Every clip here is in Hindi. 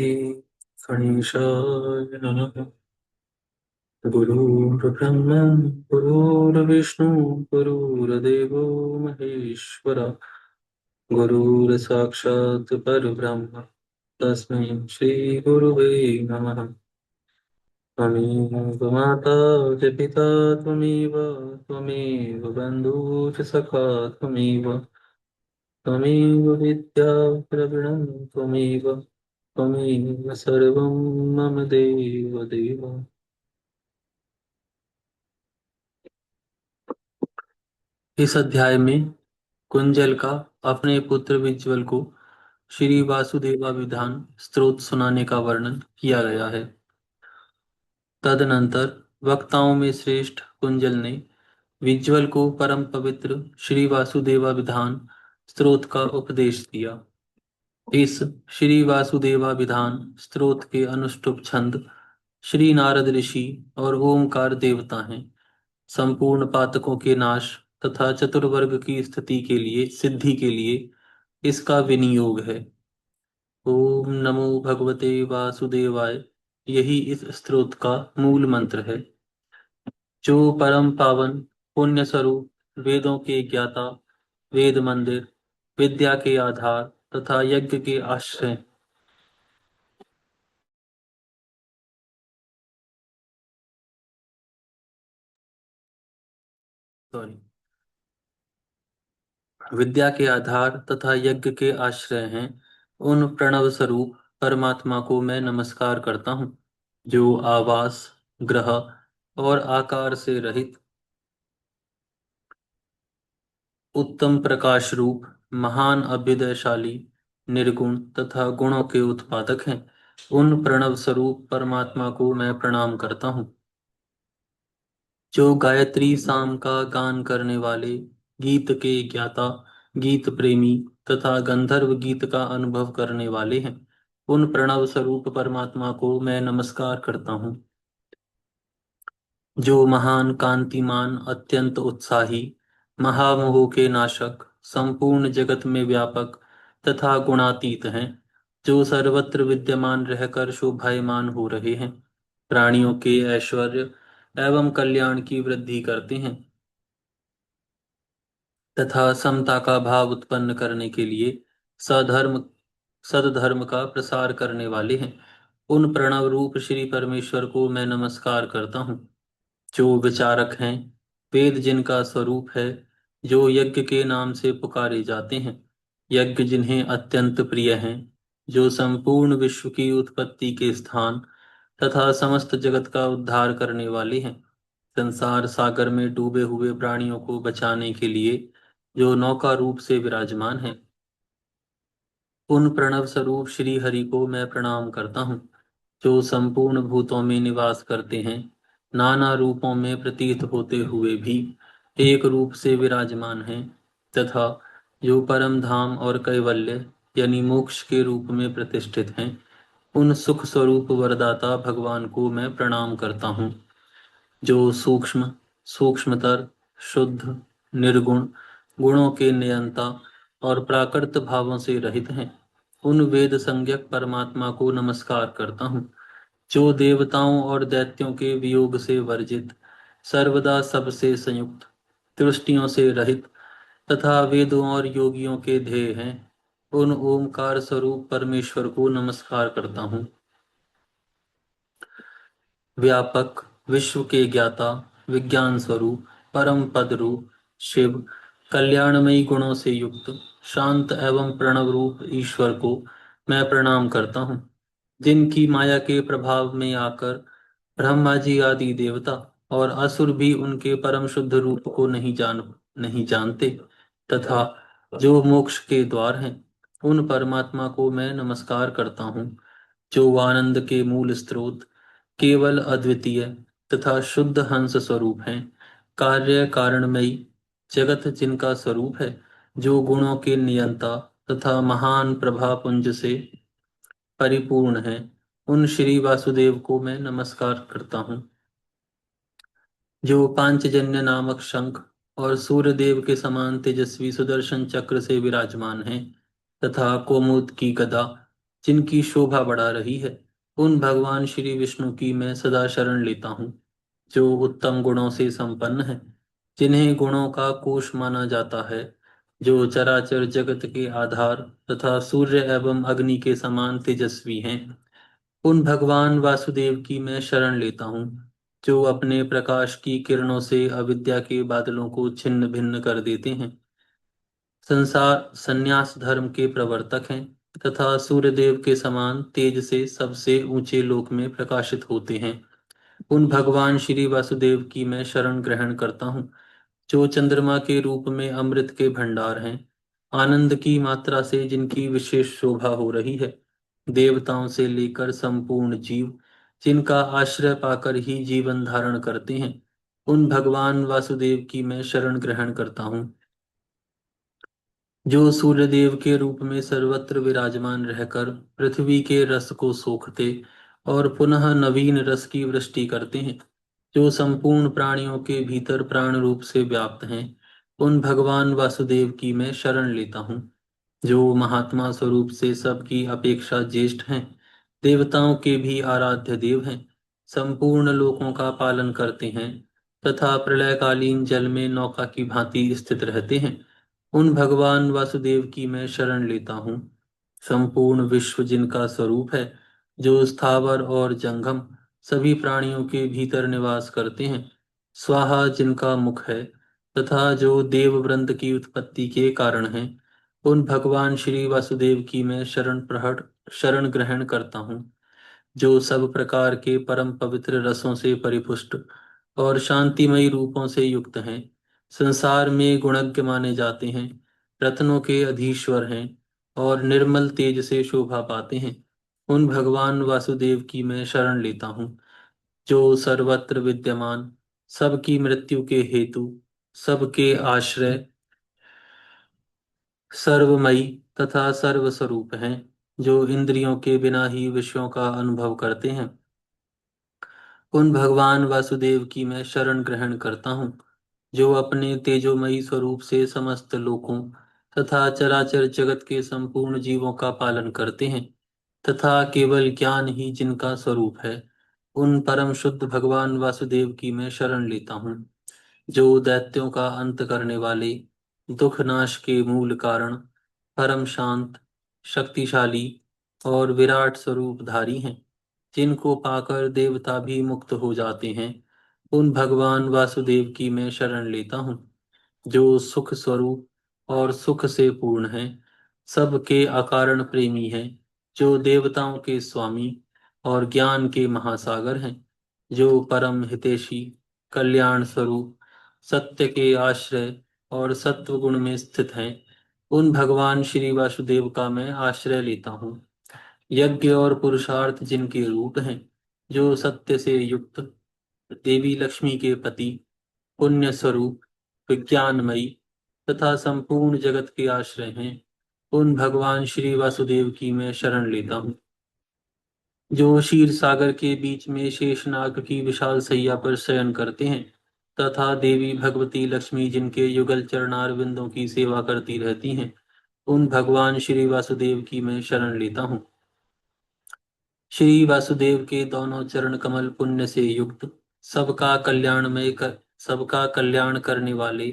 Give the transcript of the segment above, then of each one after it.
गणेशाय नमः। गुरुर्ब्रह्मा गुरुर्विष्णु गुरुर्देवो महेश्वर गुरुर्साक्षात् परब्रह्म तस्मै श्रीगुरुवे नमः। त्वमेव माता च पिता त्वमेव त्वमेव बन्धुः च सखा त्वमेव विद्या प्रवीणं त्वमेव सर्वं मम देव देव। इस अध्याय में कुंजल का अपने पुत्र विज्वल को श्री वासुदेवाभिधान स्तोत्र सुनाने का वर्णन किया गया है। तदनंतर वक्ताओं में श्रेष्ठ कुंजल ने विज्वल को परम पवित्र श्री वासुदेवाभिधान स्तोत्र का उपदेश दिया। इस श्री वासुदेवाभिधान स्तोत्र के अनुष्टुप छंद श्री नारद ऋषि और ओमकार देवता हैं। संपूर्ण पातकों के नाश तथा चतुर्वर्ग की स्थिति के लिए सिद्धि के लिए इसका विनियोग है। ओम नमो भगवते वासुदेवाय यही इस स्तोत्र का मूल मंत्र है। जो परम पावन पुण्य स्वरूप वेदों के ज्ञाता वेद मंदिर विद्या के आधार तथा यज्ञ के आश्रय सॉरी विद्या के आधार तथा यज्ञ के आश्रय हैं, उन प्रणव स्वरूप परमात्मा को मैं नमस्कार करता हूँ, जो आवास ग्रह और आकार से रहित उत्तम प्रकाश रूप महान अभ्युदयशाली निर्गुण तथा गुणों के उत्पादक हैं। उन प्रणव स्वरूप परमात्मा को मैं प्रणाम करता हूँ, जो गायत्री साम का गान करने वाले गीत के ज्ञाता गीत प्रेमी तथा गंधर्व गीत का अनुभव करने वाले हैं। उन प्रणव स्वरूप परमात्मा को मैं नमस्कार करता हूँ, जो महान कांतिमान अत्यंत उत्साही महामोह के नाशक संपूर्ण जगत में व्यापक तथा गुणातीत हैं, जो सर्वत्र विद्यमान रहकर शोभायमान हो रहे हैं, प्राणियों के ऐश्वर्य एवं कल्याण की वृद्धि करते हैं तथा समता का भाव उत्पन्न करने के लिए सधर्म सदधर्म का प्रसार करने वाले हैं। उन प्रणव रूप श्री परमेश्वर को मैं नमस्कार करता हूँ, जो विचारक हैं, वेद जिनका स्वरूप है, जो यज्ञ के नाम से पुकारे जाते हैं, यज्ञ जिन्हें अत्यंत प्रिय हैं, जो संपूर्ण विश्व की उत्पत्ति के स्थान तथा समस्त जगत का उद्धार करने वाले हैं, संसार सागर में डूबे हुए प्राणियों को बचाने के लिए जो नौका रूप से विराजमान है, उन प्रणव स्वरूप श्री हरि को मैं प्रणाम करता हूँ, जो संपूर्ण भूतों में निवास करते हैं, नाना रूपों में प्रतीत होते हुए भी एक रूप से विराजमान हैं, तथा जो परम धाम और कैवल्य यानी मोक्ष के रूप में प्रतिष्ठित हैं, उन सुख स्वरूप वरदाता भगवान को मैं प्रणाम करता हूँ, जो सूक्ष्म सूक्ष्मतर शुद्ध निर्गुण गुणों के नियंता और प्राकृत भावों से रहित हैं। उन वेद संज्ञक परमात्मा को नमस्कार करता हूँ, जो देवताओं और दैत्यों के वियोग से वर्जित सर्वदा सबसे संयुक्त दृष्टियों से रहित तथा वेदों और योगियों के ध्येय हैं। उन ओमकार स्वरूप परमेश्वर को नमस्कार करता हूँ, व्यापक विश्व के ज्ञाता विज्ञान स्वरूप परम पद रूप शिव कल्याणमयी गुणों से युक्त शांत एवं प्रणव रूप ईश्वर को मैं प्रणाम करता हूँ, जिनकी माया के प्रभाव में आकर ब्रह्मा जी आदि देवता और असुर भी उनके परम शुद्ध रूप को नहीं जानते तथा जो मोक्ष के द्वार हैं, उन परमात्मा को मैं नमस्कार करता हूँ, जो आनंद के मूल स्रोत केवल अद्वितीय तथा शुद्ध हंस स्वरूप हैं, कार्य कारणमयी जगत जिनका स्वरूप है, जो गुणों के नियंता तथा महान प्रभा पुंज से परिपूर्ण है, उन श्री वासुदेव को मैं नमस्कार करता हूँ, जो पांचजन्य नामक शंख और सूर्यदेव के समान तेजस्वी सुदर्शन चक्र से विराजमान हैं तथा कोमुद की गदा जिनकी शोभा बढ़ा रही है, उन भगवान श्री विष्णु की मैं सदा शरण लेता हूँ, जो उत्तम गुणों से संपन्न है, जिन्हें गुणों का कोश माना जाता है, जो चराचर जगत के आधार तथा सूर्य एवं अग्नि के समान तेजस्वी हैं। उन भगवान वासुदेव की मैं शरण लेता हूँ, जो अपने प्रकाश की किरणों से अविद्या के बादलों को छिन्न भिन्न कर देते हैं, संसार संन्यास धर्म के प्रवर्तक हैं तथा सूर्यदेव के समान तेज से सबसे ऊंचे लोक में प्रकाशित होते हैं। उन भगवान श्री वासुदेव की मैं शरण ग्रहण करता हूँ, जो चंद्रमा के रूप में अमृत के भंडार हैं, आनंद की मात्रा से जिनकी विशेष शोभा हो रही है, देवताओं से लेकर संपूर्ण जीव जिनका आश्रय पाकर ही जीवन धारण करते हैं, उन भगवान वासुदेव की मैं शरण ग्रहण करता हूँ, जो सूर्यदेव के रूप में सर्वत्र विराजमान रहकर पृथ्वी के रस को सोखते और पुनः नवीन रस की वृष्टि करते हैं, जो संपूर्ण प्राणियों के भीतर प्राण रूप से व्याप्त हैं, उन भगवान वासुदेव की मैं शरण लेता हूँ, जो महात्मा स्वरूप से सबकी अपेक्षा ज्येष्ठ हैं, देवताओं के भी आराध्य देव हैं, संपूर्ण लोकों का पालन करते हैं तथा प्रलयकालीन जल में नौका की भांति स्थित रहते हैं। उन भगवान वासुदेव की मैं शरण लेता हूँ, संपूर्ण विश्व जिनका स्वरूप है, जो स्थावर और जंगम सभी प्राणियों के भीतर निवास करते हैं, स्वाहा जिनका मुख है तथा जो देव वृंद की उत्पत्ति के कारण हैं, उन भगवान श्री वासुदेव की मैं शरण ग्रहण करता हूँ, जो सब प्रकार के परम पवित्र रसों से परिपुष्ट और शांतिमयी रूपों से युक्त हैं, संसार में गुणज्ञ माने जाते हैं, रत्नों के अधीश्वर हैं और निर्मल तेज से शोभा पाते हैं। उन भगवान वासुदेव की मैं शरण लेता हूँ, जो सर्वत्र विद्यमान, सबकी मृत्यु के हेतु, सबके आश्रय, सर्वमयी तथा सर्वस्वरूप हैं, जो इंद्रियों के बिना ही विषयों का अनुभव करते हैं। उन भगवान वासुदेव की मैं शरण ग्रहण करता हूँ, जो अपने तेजोमयी स्वरूप से समस्त लोकों तथा चराचर जगत के संपूर्ण जीवों का पालन करते हैं तथा केवल ज्ञान ही जिनका स्वरूप है, उन परम शुद्ध भगवान वासुदेव की मैं शरण लेता हूँ, जो दैत्यों का अंत करने वाले, दुख नाश के मूल कारण, परम शांत, शक्तिशाली और विराट स्वरूपधारी हैं, जिनको पाकर देवता भी मुक्त हो जाते हैं। उन भगवान वासुदेव की मैं शरण लेता हूँ, जो सुख स्वरूप और सुख से पूर्ण हैं, सबके अकारण प्रेमी हैं, जो देवताओं के स्वामी और ज्ञान के महासागर हैं, जो परम हितैषी, कल्याण स्वरूप, सत्य के आश्रय और सत्व गुण में स्थित हैं। उन भगवान श्री वासुदेव का मैं आश्रय लेता हूँ, यज्ञ और पुरुषार्थ जिनके रूप हैं, जो सत्य से युक्त, देवी लक्ष्मी के पति, पुण्य स्वरूप, विज्ञानमयी तथा संपूर्ण जगत के आश्रय हैं, उन भगवान श्री वासुदेव की मैं शरण लेता हूँ, जो क्षीर सागर के बीच में शेषनाग की विशाल सैया पर शयन करते हैं तथा देवी भगवती लक्ष्मी जिनके युगल चरणार बिंदों की सेवा करती रहती हैं, उन भगवान श्री वासुदेव की मैं शरण लेता हूँ। श्री वासुदेव के दोनों चरण कमल पुण्य से युक्त, सबका कल्याण करने वाले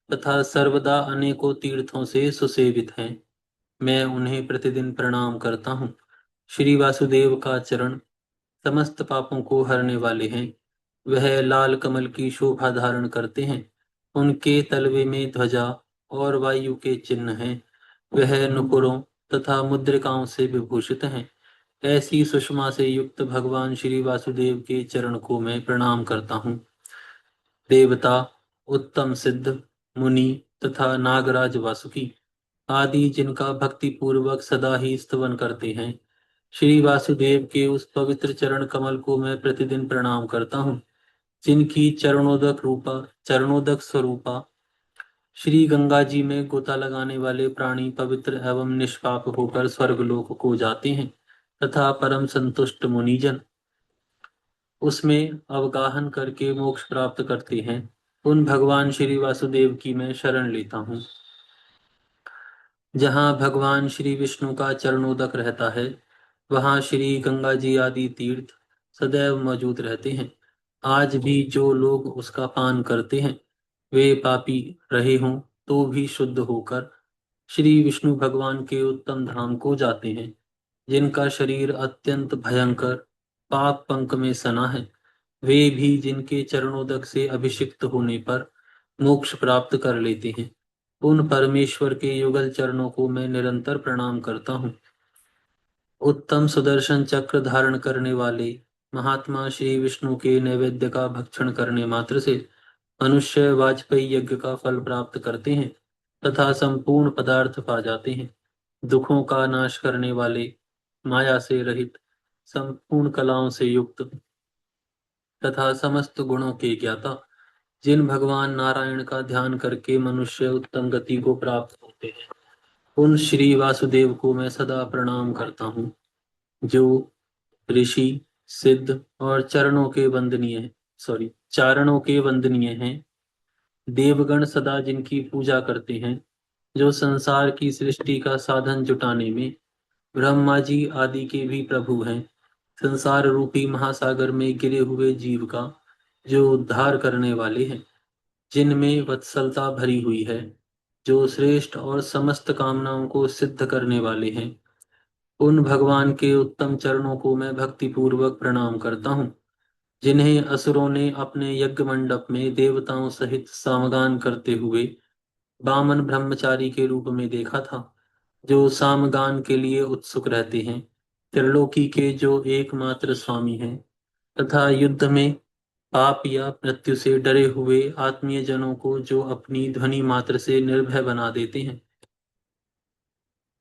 तथा सर्वदा अनेकों तीर्थों से सुसेवित हैं। मैं उन्हें प्रतिदिन प्रणाम करता हूँ। श्री वासुदेव का चरण समस्त पापों को हरने वाले हैं। वह लाल कमल की शोभा धारण करते हैं। उनके तलवे में ध्वजा और वायु के चिन्ह हैं। वह नुपुरों तथा मुद्रिकाओं से विभूषित हैं। ऐसी सुषमा से युक्त भगवान श्री वासुदेव के चरण को मैं प्रणाम करता हूँ। देवता, उत्तम सिद्ध, मुनि तथा नागराज वासुकी आदि जिनका भक्ति पूर्वक सदा ही स्तवन करते हैं, श्री वासुदेव के उस पवित्र चरण कमल को मैं प्रतिदिन प्रणाम करता हूँ, जिनकी चरणोदक स्वरूपा श्री गंगा जी में गोता लगाने वाले प्राणी पवित्र एवं निष्पाप होकर स्वर्गलोक को जाते हैं तथा परम संतुष्ट मुनिजन उसमें अवगाहन करके मोक्ष प्राप्त करते हैं। उन भगवान श्री वासुदेव की मैं शरण लेता हूँ। जहाँ भगवान श्री विष्णु का चरणोदक रहता है, वहाँ श्री गंगा जी आदि तीर्थ सदैव मौजूद रहते हैं। आज भी जो लोग उसका पान करते हैं वे पापी रहे हों तो भी शुद्ध होकर श्री विष्णु भगवान के उत्तम धाम को जाते हैं। जिनका शरीर अत्यंत भयंकर पाप पंक में सना है, वे भी जिनके चरणोदक से अभिषिक्त होने पर मोक्ष प्राप्त कर लेते हैं, उन परमेश्वर के युगल चरणों को मैं निरंतर प्रणाम करता हूँ। उत्तम सुदर्शन चक्र धारण करने वाले महात्मा श्री विष्णु के नैवेद्य का भक्षण करने मात्र से मनुष्य वाजपेयी यज्ञ का फल प्राप्त करते हैं तथा संपूर्ण पदार्थ पा जाते हैं। दुखों का नाश करने वाले, माया से रहित, संपूर्ण कलाओं से युक्त तथा समस्त गुणों के ज्ञाता जिन भगवान नारायण का ध्यान करके मनुष्य उत्तम गति को प्राप्त होते हैं, उन श्री वासुदेव को मैं सदा प्रणाम करता हूँ, जो ऋषि, सिद्ध और चारणों के वंदनीय हैं। देवगण सदा जिनकी पूजा करते हैं, जो संसार की सृष्टि का साधन जुटाने में ब्रह्मा जी आदि के भी प्रभु हैं। संसार रूपी महासागर में गिरे हुए जीव का जो उद्धार करने वाले हैं, जिनमें वत्सलता भरी हुई है, जो श्रेष्ठ और समस्त कामनाओं को सिद्ध करने वाले हैं, उन भगवान के उत्तम चरणों को मैं भक्ति पूर्वक प्रणाम करता हूँ। जिन्हें असुरों ने अपने यज्ञ मंडप में देवताओं सहित सामगान करते हुए वामन ब्रह्मचारी के रूप में देखा था, जो सामगान के लिए उत्सुक रहते हैं, त्रिलोकी के जो एकमात्र स्वामी हैं तथा युद्ध में पाप या मृत्यु से डरे हुए आत्मीय जनों को जो अपनी ध्वनि मात्र से निर्भय बना देते हैं,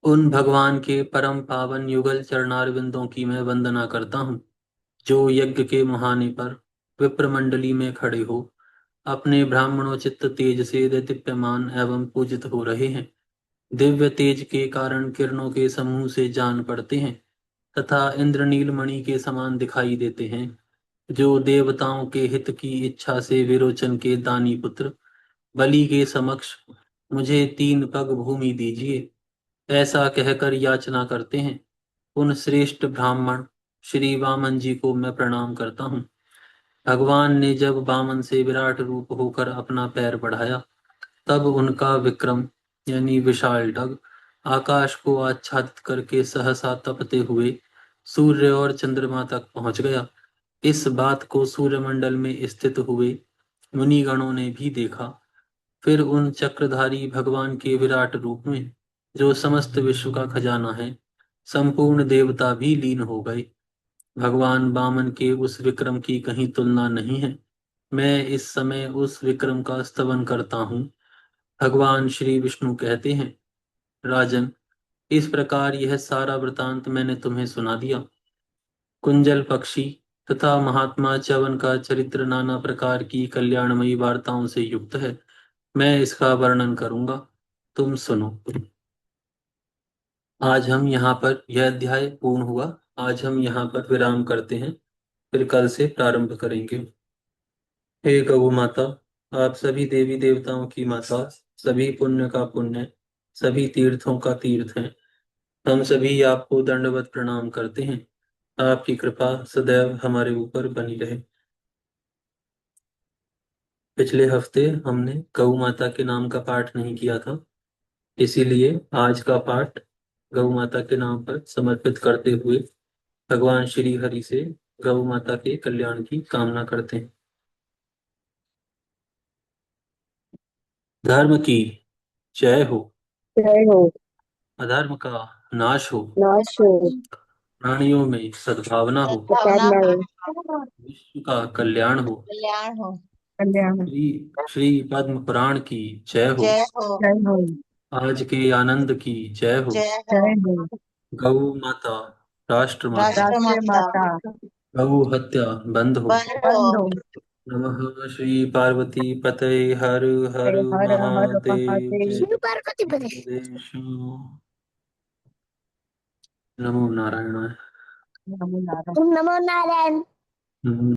उन भगवान के परम पावन युगल चरणारविंदों की मैं वंदना करता हूँ, जो यज्ञ के मुहाने पर विप्र मंडली में खड़े हो अपने ब्राह्मणोचित तेज से दीप्यमान एवं पूजित हो रहे हैं। दिव्य तेज के कारण किरणों के समूह से जान पड़ते हैं तथा इंद्रनील मणि के समान दिखाई देते हैं। जो देवताओं के हित की इच्छा से विरोचन के दानी पुत्र बलि के समक्ष मुझे 3 पग भूमि दीजिए ऐसा कहकर याचना करते हैं, उन श्रेष्ठ ब्राह्मण श्री वामन जी को मैं प्रणाम करता हूँ। भगवान ने जब वामन से विराट रूप होकर अपना पैर बढ़ाया, तब उनका विक्रम यानी विशाल डग आकाश को आच्छादित करके सहसा तपते हुए सूर्य और चंद्रमा तक पहुंच गया। इस बात को सूर्यमंडल में स्थित हुए मुनिगणों ने भी देखा। फिर उन चक्रधारी भगवान के विराट रूप में, जो समस्त विश्व का खजाना है, संपूर्ण देवता भी लीन हो गए। भगवान वामन के उस विक्रम की कहीं तुलना नहीं है। मैं इस समय उस विक्रम का स्तवन करता हूँ। भगवान श्री विष्णु कहते हैं, राजन, इस प्रकार यह सारा वृतांत मैंने तुम्हें सुना दिया। कुंजल पक्षी तथा महात्मा च्यवन का चरित्र नाना प्रकार की कल्याणमयी वार्ताओं से युक्त है। मैं इसका वर्णन करूंगा, तुम सुनो। आज हम यहाँ पर यह अध्याय पूर्ण हुआ। आज हम यहाँ पर विराम करते हैं, फिर कल से प्रारंभ करेंगे। हे गौ माता, आप सभी देवी देवताओं की माता, सभी पुण्य का पुण्य, सभी तीर्थों का तीर्थ हैं। हम सभी आपको दंडवत प्रणाम करते हैं। आपकी कृपा सदैव हमारे ऊपर बनी रहे। पिछले हफ्ते हमने गौ माता के नाम का पाठ नहीं किया था, इसीलिए आज का पाठ गौ माता के नाम पर समर्पित करते हुए भगवान श्री हरि से गौ माता के कल्याण की कामना करते हैं। धर्म की जय हो, जय हो, अधर्म का नाश हो, नाश हो, प्राणियों में सद्भावना हो, सद्भावना हो, विश्व का कल्याण हो। कल्याण हो। कल्याण हो, श्री श्री पद्म पुराण की जय हो। जय हो। जय हो, आज के आनंद की जय हो। जय जय हो। हो। गौ माता, राष्ट्र माता, राष्ट्र राष्ट्रीय माता माता गौ हत्या बंद हो। बंद बंद हो। हो। नमः श्री पार्वती पते हर हर हर हर महादेव। महादेव। जय शिव पार्वती पते। गणेश। नमो नारायण। नमो नारायण। नमो नारायण।